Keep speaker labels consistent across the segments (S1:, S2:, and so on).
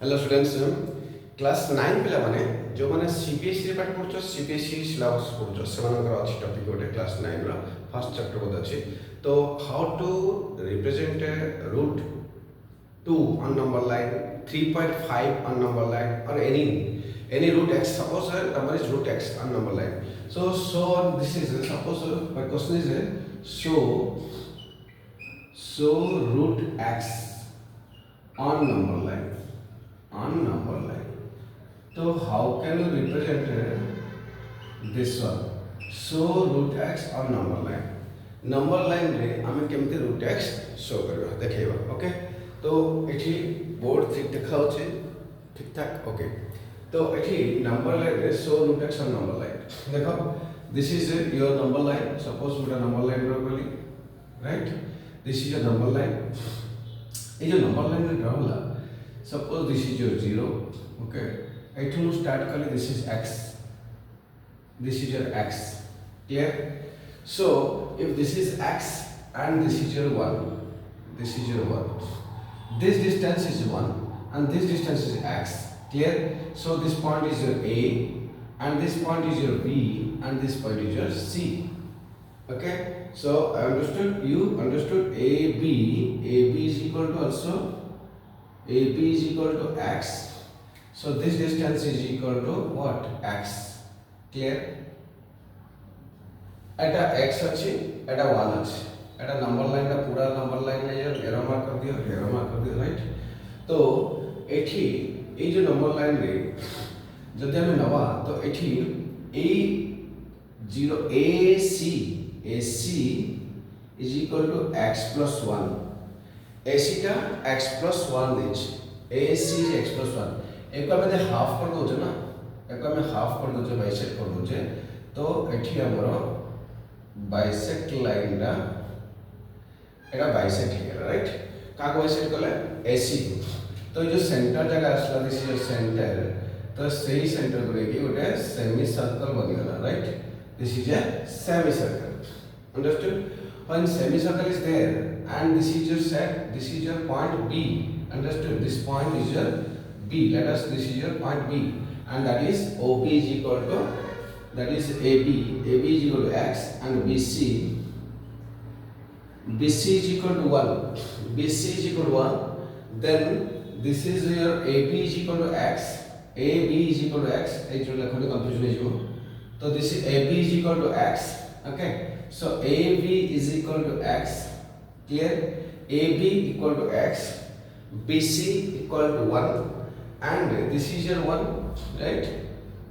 S1: Hello students class 9 पिला माने जो माने सीबीएसई रे पाठ पढुछ सीबीएसई सिलेबस पढुछ सेमानकर अछि टॉपिक गोटे क्लास 9 रो फर्स्ट चैप्टर बोध अछि तो how to represent root 2 on number line 3.5 on number line or any root x suppose a number is root x on number line so this is suppose my question is show root x on number line so how can you represent this one show root x on number line रे हमें केमते root x show करबा देखेबा okay तो एठी board ठीक देखा होचे ठीक ठाक ओके तो एठी नंबर लाइन रे show root x on number line देखो this is your number line suppose we number line draw करली right this is your number line ये जो नंबर लाइन रे ड्रा होला suppose this is your 0 okay एठू start करले this is x this is your x clear so if this is x and this is your 1 this is your 1 this distance is 1 and this distance is x clear so this point is your a and this point is your b and this point is your c okay so I understood you understood ab is equal to also AB is equal to x so this distance is equal to what x clear Etah x अछि एटा 1 अछि एटा number line का पूरा number line में arrow mark कर दियो right तो एठी ए जो नंबर लाइन रे जदि हम नवा तो एठी a 0 ac is equal to x plus 1 AC का x plus 1 देछ AC is x plus 1 एक में हाफ कर दो ना एक में हाफ कर दो बाइसेक्ट कर दो तो एठी हमरो बाइसेक्ट लाइन रा एटा बाइसेक्ट है राइट का बाइसेक्ट कले AC तो जो सेंटर जगह असला दिस इज सेंटर तो सही सेंटर को लेके गोटे सेमी सर्कल बन गला right this is a semi circle understood when semicircle is there and this is your set this is your point b understood this point is your b let us this is your point b and that is OP is equal to that is AB is equal to x and BC is equal to 1 BC is equal to 1 then this is your AB is equal to x AB is equal to x actually confusion is you so this is AB is equal to x okay so AB is equal to x clear AB equal to x BC equal to 1 and this is your 1 right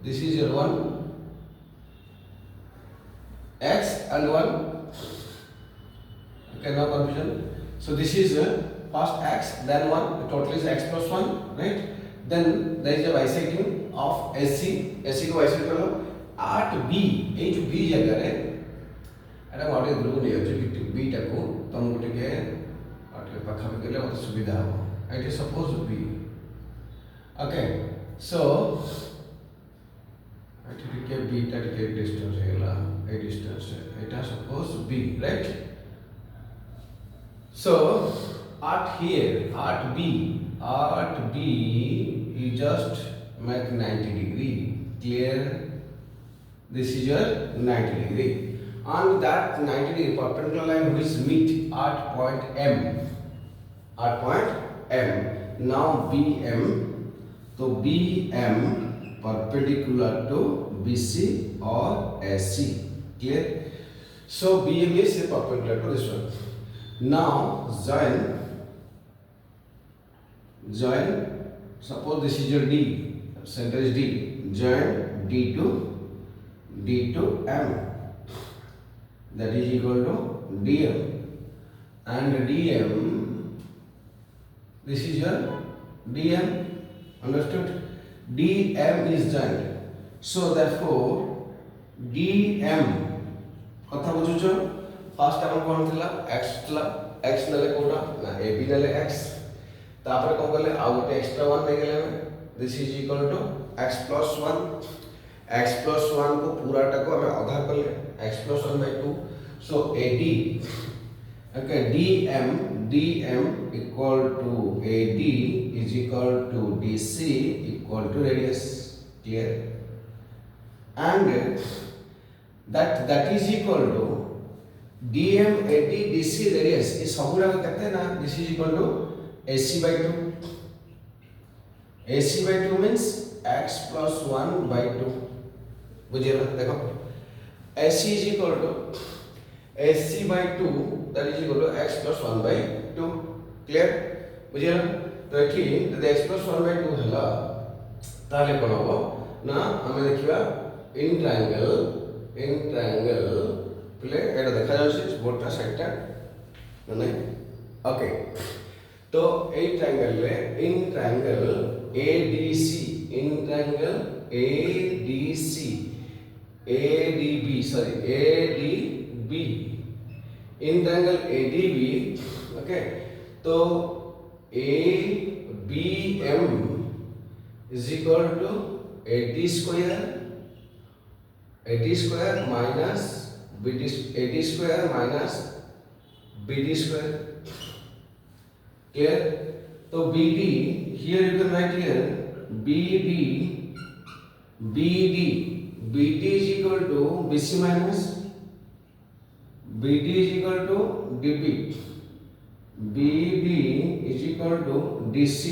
S1: this is your 1 x and 1 okay no confusion so this is first x then 1 total is x plus 1 right then there is a bisecting of AC को bisect करो at B ए जो B जगह रे एटा गोटे group नै अछि B टा को तम गोटे के आटे पाखा पे गेले बहुत सुविधा हो it is suppose B okay so आटे के बी टा के डिस्टेंस हेला ए डिस्टेंस एटा suppose B right so at b you just make 90 degree clear this is your 90 degree on that 90 degree perpendicular line which meet at point M now BM तो BM perpendicular to BC or AC clear so BM is perpendicular to this one now join suppose this is your D center is D join D to M that is equal to dm and dm this is your dm understood dm is joined so therefore dm कथा बुझुछो first हम कोन थिला x नले कोटा ना ab नले x तापर कोन गले आ गोटे extra 1 ले गेले this is equal to x plus 1 को पूरा टा को हमें आधा कर ले x plus 1 by 2 so AD okay dm equal to ad is equal to dc equal to radius. Clear? And that is equal to dm ad dc radius is सबुरा कहते ना. This is equal to ac by 2. ac by 2 means x plus 1 by 2. बुझिए ना? देखो ac is equal to ac by 2 that is equal to x plus 1 by 2. Clear? बुझिए ना? तो एठी यदि x plus 1 by 2 हला ताले कोन हो ना हमें देखिबा इन ट्रायंगल प्ले एटा देखा जाउछि बोर्डटा साइडटा ना नहीं. ओके, तो ए ट्रायंगल रे in triangle ADC in triangle ADC ADB sorry ADB in triangle ADB. Okay, तो ABM is equal to AD square minus AD square minus BD square. Clear? So BD here you can write here BD is equal to BC minus BD is equal to DB. BD is equal to DC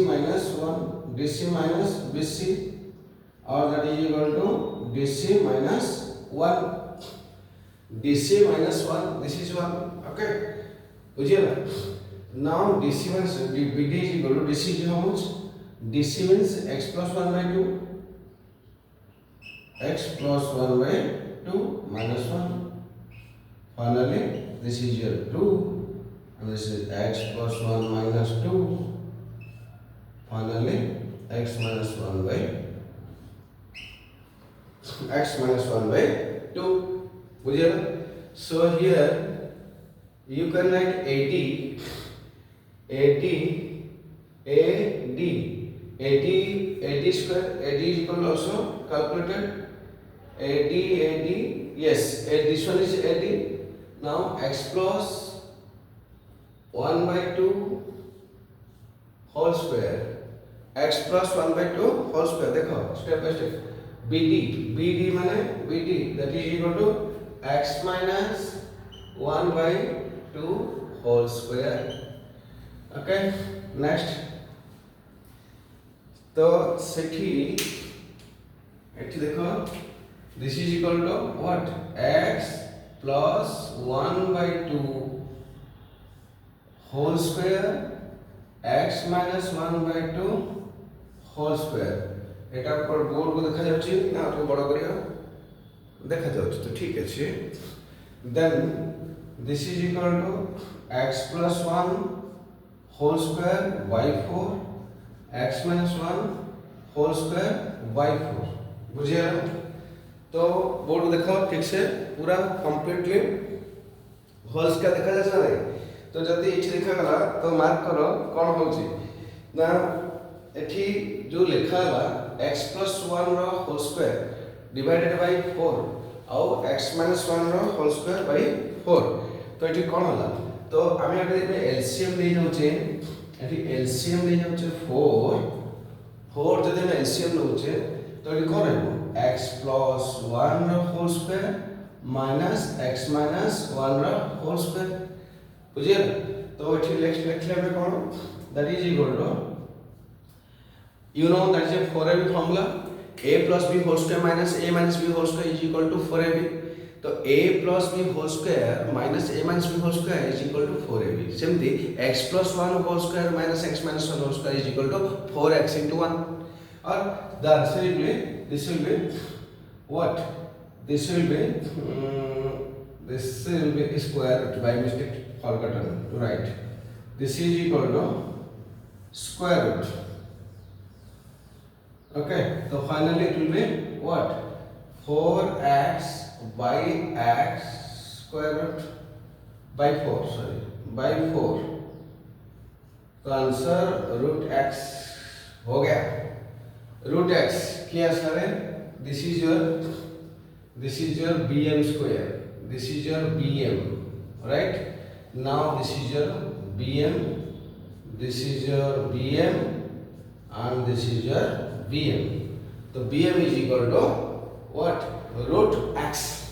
S1: minus 1 DC minus BC, or that is equal to DC minus 1. DC minus 1, this is 1. Okay, बुझिए ना? Now DC means BD is equal to DC is how much? DC means x plus 1 by 2. X plus 1 by 2 minus 1. Finally, this is your 2. And this is x plus 1 minus 2. Finally, x minus 1 by 2. बुझिए ना? So here you can write AD square. AD is equal also calculated. AD yes, this one is AD. Now x plus 1 by 2 whole square. X plus 1 by 2 whole square. देखो step by step. BD माने BD that is equal to x minus 1 by 2 whole square. Okay, next. तो सेठी देखो this is equal to what? X plus 1 by 2 whole square x minus 1 by 2 whole square. एटा पर board को देखा जाउची ना आपको बड़ करिया देखा जाउची तो ठीक अछि. Then this is equal to x plus 1 whole square by 4 x minus 1 whole square by 4. बुझिए ना? तो बोर्ड देखो ठीक से पूरा कंप्लीटली होल स्क्वायर देखा जाछ ना. तो जदि एठी देखा गला तो मार्क करो कोन होची ना एठी जो लिखा हला x plus 1 रो होल स्क्वायर डिवाइडेड बाय 4 और x minus 1 रो होल स्क्वायर बाय 4. तो एठी कोन हला तो आमे एठी एलसीएम ले जाउचे. एठी एलसीएम ले जाउचे 4 जदि हम एलसीएम लउचे तो एठी कोन रहबो x plus 1 रो whole square minus x minus 1 रो होल स्क्वायर. बुझिए? तो एठी नेक्स्ट लिखले हम कोन that is equal to you know that is a 4ab formula. A plus b whole square minus a minus b whole square is equal to 4ab. तो a plus b whole square minus a minus b whole square is equal to 4ab. सेमती x plus 1 whole square minus x minus 1 whole square is equal to 4x into 1. और the answer will be this will be what? This will be square root. By mistake forgotten to write. This is equal to square root. Okay, so finally it will be what? 4x by x square root by 4, sorry, by 4. तो answer root x हो गया. root x क्या answer है? This is your bm square. This is your bm. right? Now this is your BM, this is your BM, and this is your BM. So BM is equal to what? Root x.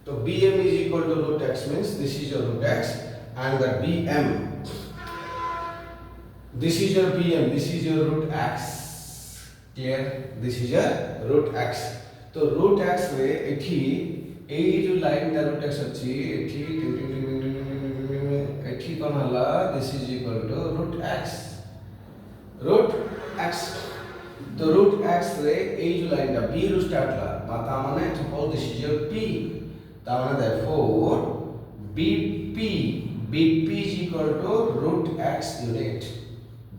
S1: So BM is equal to root x means this is your root x, and the BM. This is your BM, this is your root x. Clear? This is your root x. तो root x रे एठी ए जो line दा root x अछि एठी कोन हला this is equal to root x. root x. तो root x रे ए जो लाइन दा b ରୁ start ला माता माने suppose this is your p. ता माने therefore bp is equal to root x unit.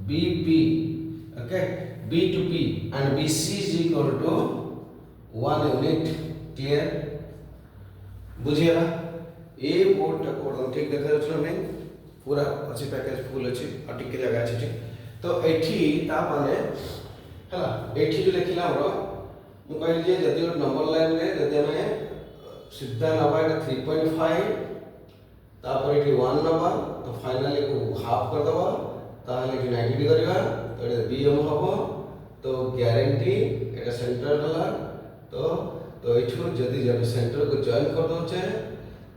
S1: bp, okay, b to p, and bc is equal to 1 unit. Clear? बुझिएगा ए बोर्ड टा कोड ठीक देखा छ नै पूरा अछि पैकेज फुल अछि आ टिके जगह अछि ठीक तो एठी ता माने हला एठी जो लिखिला हमरो मु कहली जे जदी नंबर लाइन रे जदी हमें सीधा नबा एटा 3.5 तापर एठी 1 नबा तो फाइनली को हाफ कर दबा ताले कि 90 डिग्री करबा तो एटा बीएम हबो तो गारंटी एटा सेंटर हला तो एठो जदी जब सेंटर को जॉइन कर दो छे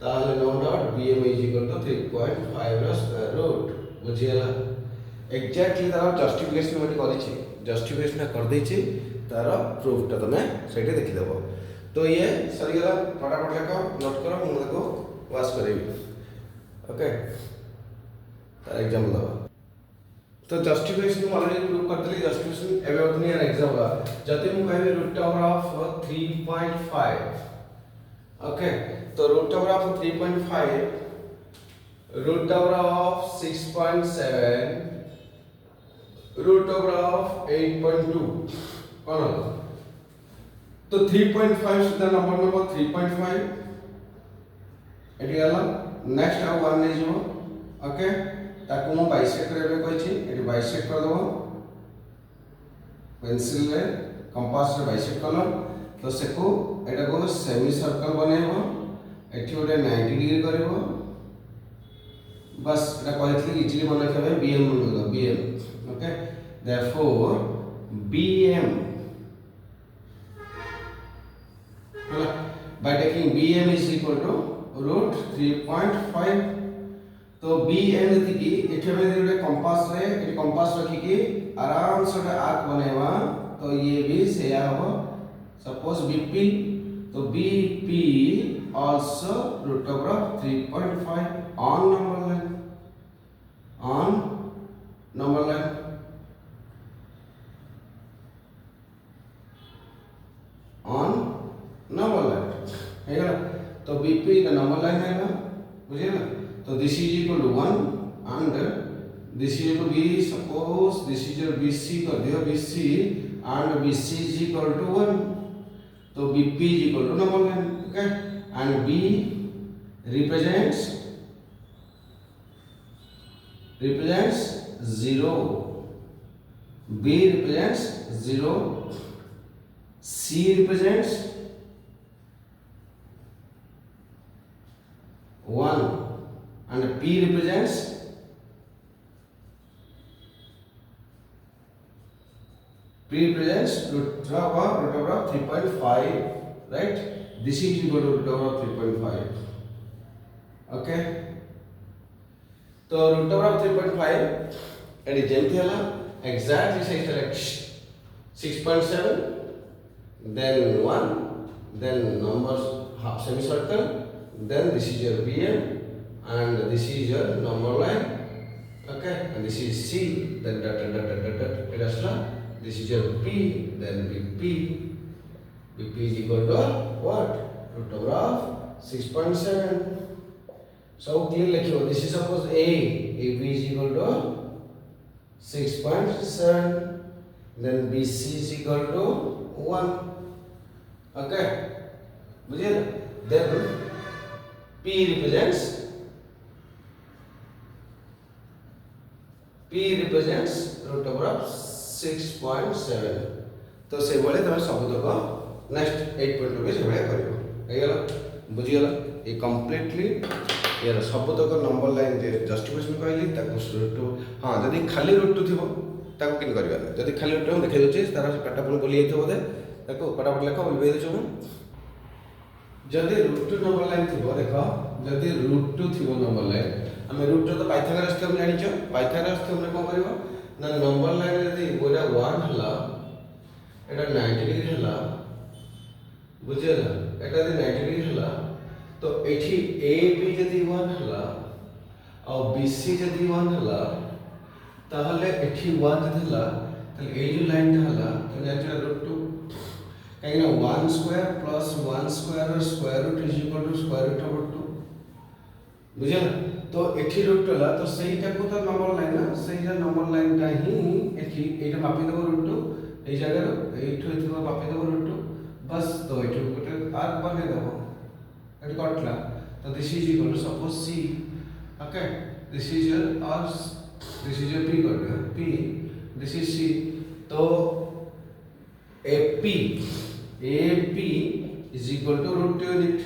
S1: ताले no doubt BM is equal to 3.5 रा स्क्वायर रूट बुझियला एग्जैक्टली तार जस्टिफिकेशन मते करि छी जस्टिफिकेशन कर दै छी तार प्रूफ ता तमे सेठी देखि देबो तो ये सरी गला फटाफट लेको नोट करो मु देखो वाश करेबी ओके तार एग्जाम दबा तो जस्टिफिकेशन ऑलरेडी प्रूव कर देली जस्टिफिकेशन एबे ओतनी यार एग्जाम बा जति मु कहबे रूट ओवर ऑफ 3.5 ओके तो root over of 3.5 root over of 6.7 root over of 8.2 कोन तो 3.5 सुधा नंबर 3.5 एटी आला नेक्स्ट आ 1 ने जो ओके ताको मु बाइसेक्ट करबे कहै छी एटी बाइसेक्ट कर दबो पेंसिल रे कंपास रे बाइसेक्ट करलो तो सेको एटा को सेमी सर्कल बनेबो एटी ओटे 90 डिग्री करबो बस एटा कहथली इजीली मन रखबे बीएम मन BM okay therefore BM by taking bm is equal to root 3.5 तो bm जति की एठे में गोटे कंपास रे एठी कंपास रखी की आराम से आर्क बनेवा तो ये भी सेया हो सपोज bp तो bp also root over 3.5 on number line on number line on number line है ना तो bp का नंबर लाइन है ना बुझे ना तो this is equal to 1 and this is equal to b suppose this is your bc कर दिया bc and bc is equal to 1 तो bp is equal to number line okay and b represents 0 b represents 0 c represents 1 and p represents root over 3.5 right this is equal to root over 3.5 okay तो root over 3.5 AD जेमथि हला exactly select 6.7 then 1 then numbers half semicircle then this is your bm and this is your number line okay and this is c then this is your p then bp is equal to what root over of 6.7 so clear likho this is suppose ab is equal to 6.7 then bc is equal to 1 okay बुझिए then p represents root over of 6.7 तो से बोले तमे सब तक next 8.2 के से बळे करियो हे गेलो बुझीगला ये कम्प्लीटली यार सबतक नंबर लाइन जे जस्टिफिकेशन कहली ताको रूट टू हाँ जदि खाली रूट टू थी ताको किन करबा जदि खाली रूट टू देखै दउछि तार पाटा पुणी बोली जाइतो बोधे ताको फटाफट लेख बोलबे देछु जदि रूट टू नंबर लाइन थी देख जदि रूट टू थी नंबर लाइन आम रूट टू तो पाइथागोरस थ्योरम जानिछ पाइथागोरस थ्योरम कोन करबो ना नंबर लाइन जदि गोरा 1 हला एटा 90 डिग्री हला बुझेला एटा जदि 90 डिग्री हला तो एठी ए बी जदि 1 हला और बी सी जदि 1 हला ताहले एठी 1 जदि हला ताहले ए जो लाइन हला तो जानिछ रूट टू कहीं ना 1 स्क्वायर प्लस 1 स्क्वायर और square root is equal to square root of 2 बुझेला तो एठी रूट हला तो सेहीटा को तो नंबर लाइन ना सेहीटा नंबर लाइन का ही एठी एटा मापी देबो रूट टू ए जगह एठो एठो मापी देबो रूट टू बस तो एठो गोटे आर्क बने देबो एठी कटला तो this is equal to suppose C okay this is your R this is your P कर पी दिस इज सी तो AP is equal to root 2 unit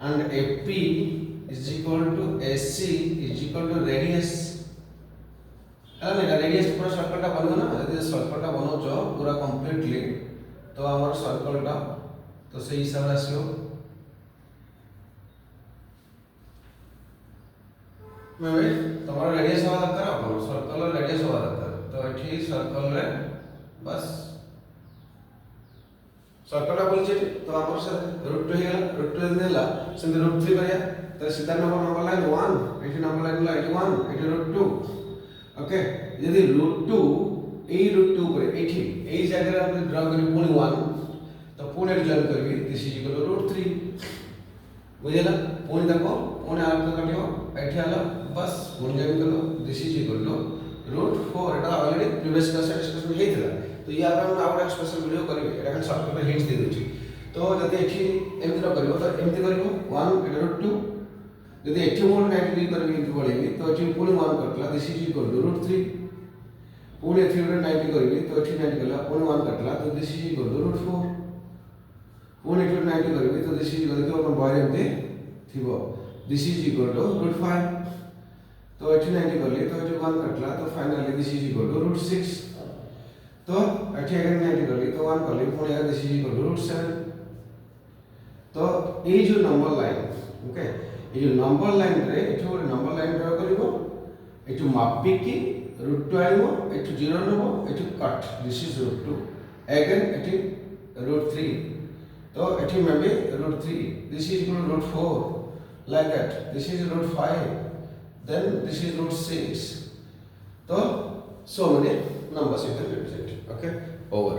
S1: and AP is equal to AC is equal to radius है ना radius पूरा circle टा बनबो ना यदि circle टा बनोचो पूरा कंप्लीटली तो हमर सर्कल टा तो सही हिसाब से आसीओ मैं तुम्हारा रेडियस हवा दरकार अपन सर्कल रेडियस हवा दरकार तो एठी सर्कल रे बस सर्कल टा बोलछे तो हमर से रूट 2 हेला रूट 2 देला सेंद रूट 3 करिया तो सीधा नंबर लाइन 1 एठी नंबर लाइन ला 81 एठी रूट 2 ओके यदि रूट 2 ए रूट 2 पर एठी ए जगह हम ड्रा करी पुणी 1 तो पुणी एठी जॉइन करबी this is equal to root 3 बुझेला पुणी देखो पुणी आर का कटियो एठी आला बस पुणी जॉइन करो this is equal to root 4 एटा ऑलरेडी प्रीवियस क्लास डिस्कशन हेइतला तो या हम आउट स्पेशल वीडियो करबे एटा खाली शॉर्टकट में हिंट्स दे देछि तो जदि एठी एमति न करबो तो एमति करबो 1 एटा रूट 2 जदि एठी मोड 90 डिग्री करबी एमति पड़ेबी तो एठी पुणी 1 कटला this is equal to root 3 पुणी एठी 90 करबी तो एठी 90 कला पुणी 1 कटला तो this is equal to root 4 पुणी एठी 90 करबी तो दिस इज इक्वल टू अपन बाहर एमति थिबो this is equal to root 5 तो एठी 90 करली तो एठी 1 कटला तो finally this is equal to root 6 तो एठी अगर 90 करली तो 1 करली पुणी अगर this is equal to root 7 तो ए जो नंबर लाइन ओके ए जो नंबर लाइन रे एठी ஒரு नंबर लाइन ड्रा करबो एठी मापी की रूट 2 आइबो एठी 0 नबो एठी cut this is root 2 again एठी रूट 3 तो एठी maybe root 3 this is equal to root 4 like that this is root 5 then this is root 6 तो so many numbers you can represent okay over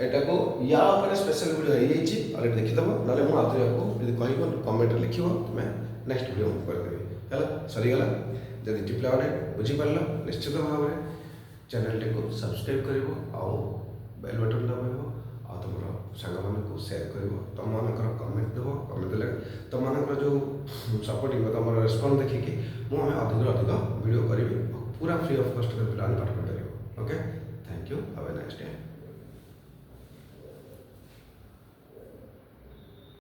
S1: एटा को या ऊपर स्पेशल वीडियो है येछि already देखि दबो नाले मु आथरे को यदि कहबो कमेंट लिखिबो मैं नेक्स्ट वीडियो में कर देबी हला सरी गला जदि टिप्ला वाले बुझी परलो निश्चित भाव में चैनल को सब्सक्राइब करिवो आ बेल बटन दबाइबो आ तुमरो संग मान को शेयर करिवो तुम मानकर कमेंट देबो कमेंट देले तुम मानकर जो सपोर्टिंग तुम रेस्पॉन्स देखि कि मु हमें अधिक वीडियो करिवि पूरा फ्री ऑफ कॉस्ट कर प्लान पाठ कर okay thank you have a nice day